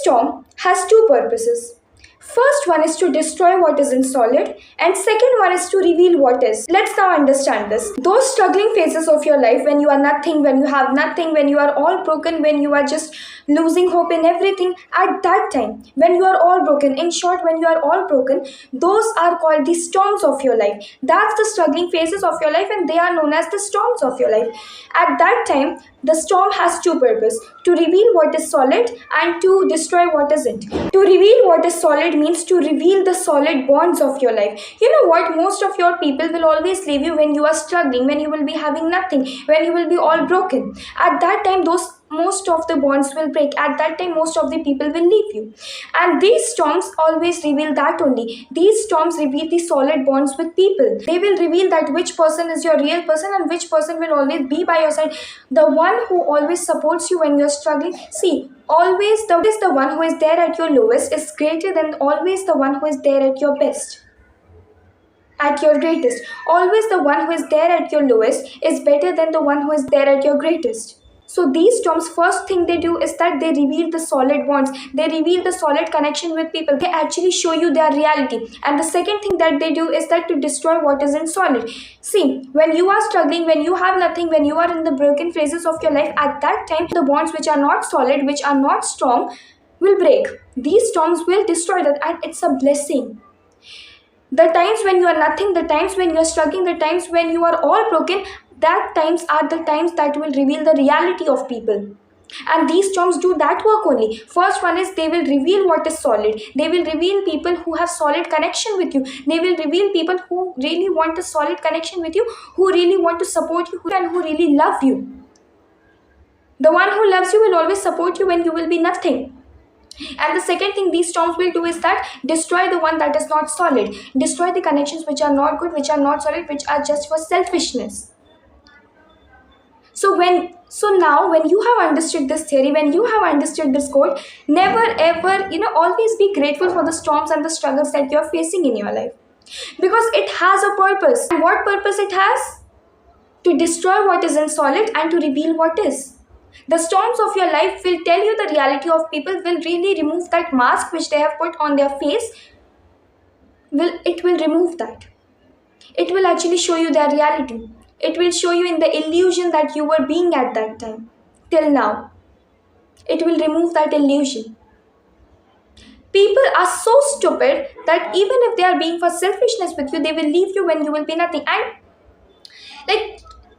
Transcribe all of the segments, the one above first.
storm has two purposes. First one is to destroy what isn't solid, and second one is to reveal what is. Let's now understand this. Those struggling phases of your life when you are nothing, when you have nothing, when you are all broken, when you are just losing hope in everything, at that time, when you are all broken, in short, when you are all broken, those are called the storms of your life. That's the struggling phases of your life, and they are known as the storms of your life. At that time, the storm has two purposes: to reveal what is solid and to destroy what isn't. To reveal what is solid means to reveal the solid bonds of your life. You know what? Most of your people will always leave you when you are struggling, when you will be having nothing, when you will be all broken. At that time, most of the bonds will break. At that time, most of the people will leave you. And these storms always reveal that only. These storms reveal the solid bonds with people. They will reveal that which person is your real person and which person will always be by your side. The one who always supports you when you're struggling. See, always the one who is there at your lowest is greater than always the one who is there at your best. At your greatest. Always the one who is there at your lowest is better than the one who is there at your greatest. So these storms, first thing they do is that they reveal the solid bonds. They reveal the solid connection with people. They actually show you their reality. And the second thing that they do is that to destroy what isn't solid. See, when you are struggling, when you have nothing, when you are in the broken phases of your life, at that time, the bonds which are not solid, which are not strong, will break. These storms will destroy that, and it's a blessing. The times when you are nothing, the times when you are struggling, the times when you are all broken, that times are the times that will reveal the reality of people. And these storms do that work only. First one is they will reveal what is solid. They will reveal people who have solid connection with you. They will reveal people who really want a solid connection with you, who really want to support you, and who really love you. The one who loves you will always support you when you will be nothing. And the second thing these storms will do is that destroy the one that is not solid. Destroy the connections which are not good, which are not solid, which are just for selfishness. So now when you have understood this theory, when you have understood this code, never ever, always be grateful for the storms and the struggles that you're facing in your life. Because it has a purpose. And what purpose it has? To destroy what isn't solid and to reveal what is. The storms of your life will tell you the reality of people, will really remove that mask which they have put on their face. It will remove that. It will actually show you their reality. It will show you in the illusion that you were being at that time, till now. It will remove that illusion. People are so stupid that even if they are being for selfishness with you, they will leave you when you will be nothing. And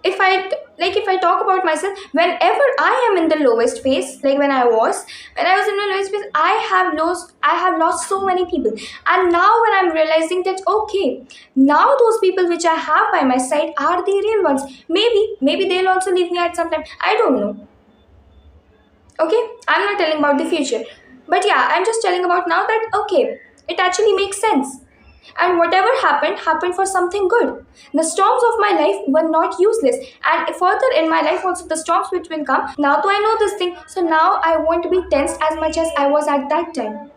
if I talk about myself, whenever I am in the lowest phase, like when I was in the lowest phase, I have lost so many people. And now when I'm realizing that, okay, now those people which I have by my side are the real ones. Maybe they'll also leave me at some time. I don't know. Okay, I'm not telling about the future. But yeah, I'm just telling about now that, okay, it actually makes sense. And whatever happened for something good. The storms of my life were not useless. And further in my life also, the storms which will come, now do I know this thing, so now I won't be tensed as much as I was at that time.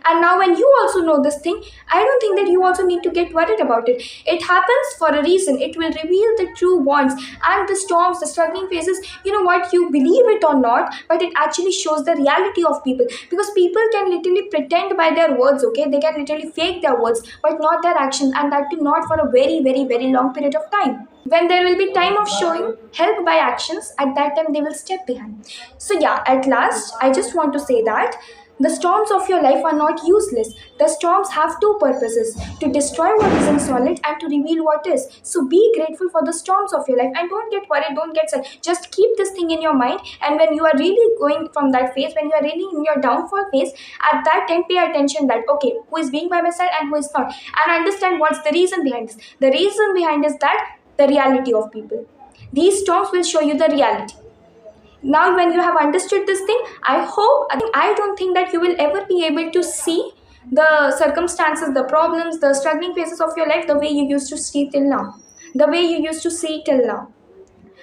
And now when you also know this thing, I don't think that you also need to get worried about it. It happens for a reason. It will reveal the true bonds and the storms, the struggling phases. You know what, you believe it or not, but it actually shows the reality of people. Because people can literally pretend by their words, okay? They can literally fake their words, but not their actions, and that too not for a very, very, very long period of time. When there will be time of showing help by actions, at that time they will step behind. So yeah, at last, I just want to say that the storms of your life are not useless. The storms have two purposes: to destroy what isn't solid and to reveal what is. So be grateful for the storms of your life and don't get worried, don't get sad. Just keep this thing in your mind, and when you are really going from that phase, when you are really in your downfall phase, at that time pay attention that, okay, who is being by my side and who is not. And understand what's the reason behind this. The reason behind is that the reality of people. These storms will show you the reality. Now when you have understood this thing, I don't think that you will ever be able to see the circumstances, the problems, the struggling phases of your life the way you used to see till now.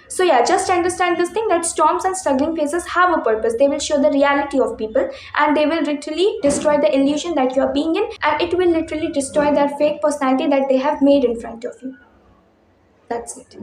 So yeah, just understand this thing, that storms and struggling phases have a purpose. They will show the reality of people, and they will literally destroy the illusion that you are being in, and it will literally destroy their fake personality that they have made in front of you. That's it.